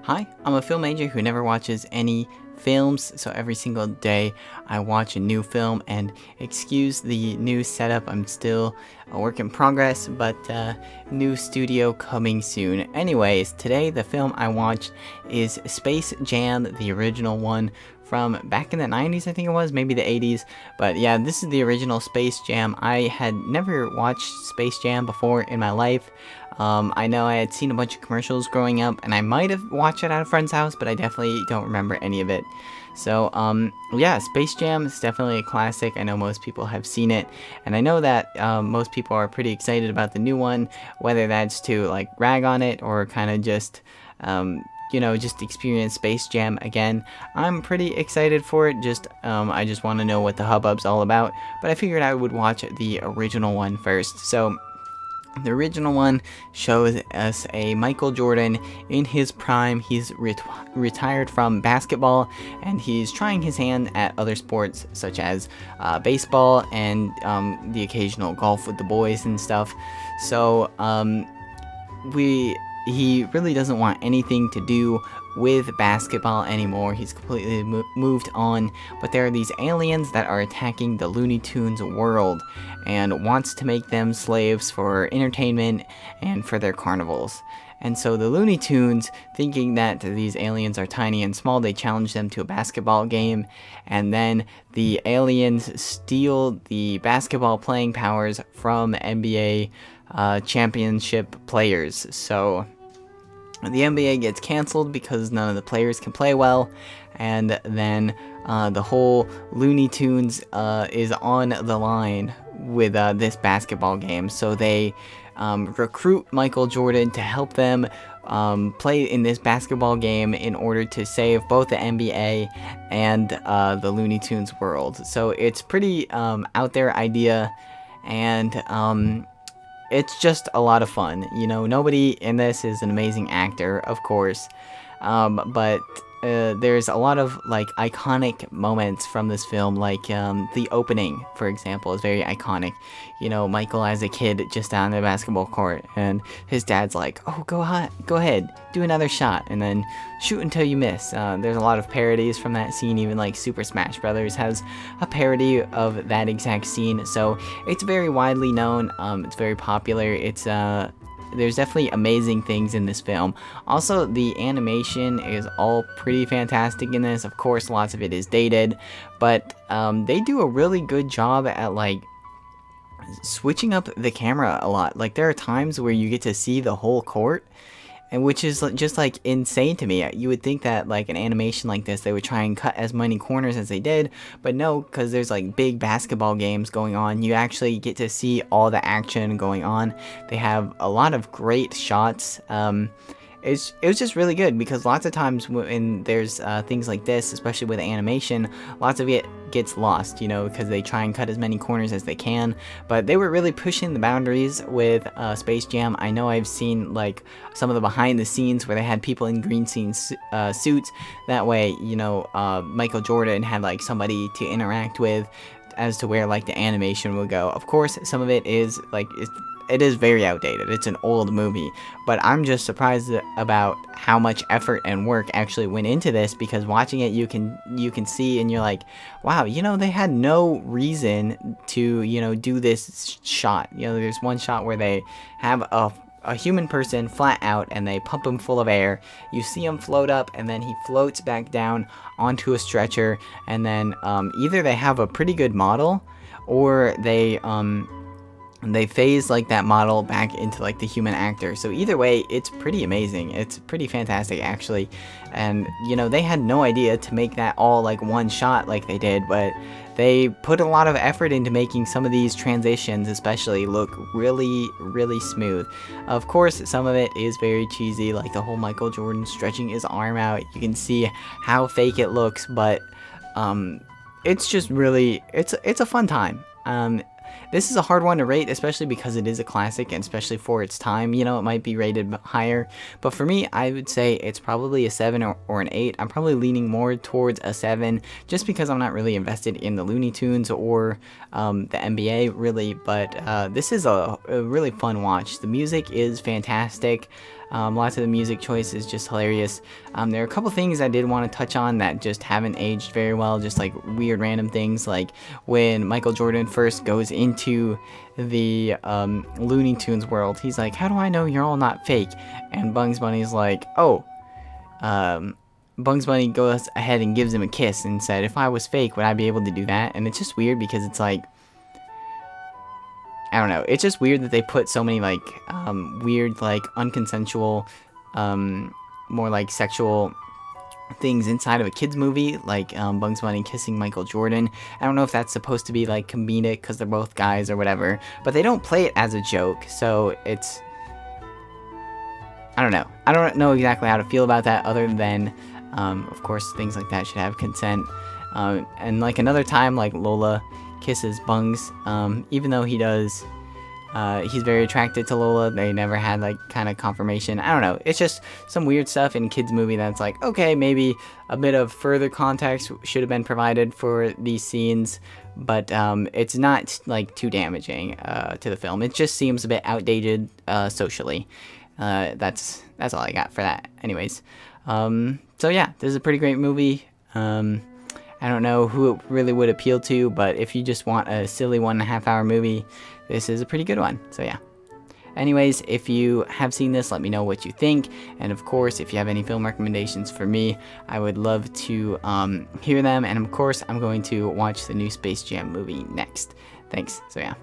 Hi, I'm a film major who never watches any films, so every single day I watch a new film. And excuse the new setup, I'm still a work in progress, but new studio coming soon. Anyways, today the film I watched is Space Jam, the original one from back in the 90s, I think it was, maybe the 80s. But yeah, this is the original Space Jam. I had never watched Space Jam before in my life. I know I had seen a bunch of commercials growing up, and I might have watched it at a friend's house, but I definitely don't remember any of it. So, yeah, Space Jam is definitely a classic. I know most people have seen it, and I know that most people are pretty excited about the new one, whether that's to like rag on it or kind of just just experience Space Jam again. I'm pretty excited for it. I just want to know what the hubbub's all about. But I figured I would watch the original one first. So the original one shows us a Michael Jordan in his prime. He's retired from basketball, and he's trying his hand at other sports such as baseball and the occasional golf with the boys and stuff. So he really doesn't want anything to do with basketball anymore. He's completely moved on, but there are these aliens that are attacking the Looney Tunes world and wants to make them slaves for entertainment and for their carnivals. And so the Looney Tunes, thinking that these aliens are tiny and small, they challenge them to a basketball game, and then the aliens steal the basketball playing powers from NBA championship players. So the NBA gets canceled because none of the players can play well, and then the whole Looney Tunes is on the line with this basketball game. So they recruit Michael Jordan to help them play in this basketball game in order to save both the NBA and the Looney Tunes world. So it's pretty out there idea, and it's just a lot of fun. Nobody in this is an amazing actor, of course, but there's a lot of iconic moments from this film, like the opening, for example, is very iconic. Michael as a kid just down the basketball court, and his dad's like, "Oh, go ahead, do another shot, and then shoot until you miss." There's a lot of parodies from that scene. Even like Super Smash Brothers has a parody of that exact scene, so it's very widely known. It's very popular. There's definitely amazing things in this film. Also, the animation is all pretty fantastic in this. Of course, lots of it is dated, but they do a really good job at switching up the camera a lot. There are times where you get to see the whole court, and which is just insane to me. You would think that an animation like this, they would try and cut as many corners as they did, but no, because there's big basketball games going on. You actually get to see all the action going on. They have a lot of great shots. It was just really good, because lots of times when there's things like this, especially with animation, lots of it gets lost, because they try and cut as many corners as they can. But they were really pushing the boundaries with Space Jam. I know I've seen some of the behind the scenes where they had people in green scene suits. That way, Michael Jordan had somebody to interact with as to where the animation will go. Of course, some of it is it is very outdated. It's an old movie, but I'm just surprised about how much effort and work actually went into this, because watching it you can see and you're like, wow, they had no reason to do this shot. There's one shot where they have a human person flat out and they pump him full of air. You see him float up, and then he floats back down onto a stretcher, and then either they have a pretty good model, or they phase that model back into the human actor. So either way, it's pretty amazing. It's pretty fantastic, actually. And they had no idea to make that all one shot like they did, but they put a lot of effort into making some of these transitions especially look really, really smooth. Of course, some of it is very cheesy, like the whole Michael Jordan stretching his arm out. You can see how fake it looks, but it's just really, it's a fun time. This is a hard one to rate, especially because it is a classic, and especially for its time. It might be rated higher, but for me, I would say it's probably a 7 or an 8. I'm probably leaning more towards a 7, just because I'm not really invested in the Looney Tunes or the NBA, really, but this is a really fun watch. The music is fantastic. Lots of the music choice is just hilarious. There are a couple things I did want to touch on that just haven't aged very well, just like weird random things, like when Michael Jordan first goes into the Looney Tunes world, he's like, how do I know you're all not fake? And Bugs Bunny's like, oh, Bugs Bunny goes ahead and gives him a kiss and said, if I was fake, would I be able to do that? And it's just weird because it's like, I don't know, it's just weird that they put so many like weird, like unconsensual, more like sexual things inside of a kids movie, like Bugs Bunny kissing Michael Jordan. I don't know if that's supposed to be like comedic because they're both guys or whatever, but they don't play it as a joke, so it's, I don't know. I don't know exactly how to feel about that, other than, of course, things like that should have consent. And like another time, like Lola kisses Bugs, even though he does, he's very attracted to Lola. They never had like kind of confirmation. I don't know. It's just some weird stuff in kids movie that's like, okay, maybe a bit of further context should have been provided for these scenes, but it's not like too damaging to the film. It just seems a bit outdated socially. That's all I got for that. Anyways, so yeah, this is a pretty great movie. I don't know who it really would appeal to, but if you just want a silly 1.5 hour movie, this is a pretty good one. So yeah. Anyways, if you have seen this, let me know what you think. And of course, if you have any film recommendations for me, I would love to hear them. And of course, I'm going to watch the new Space Jam movie next. Thanks. So yeah.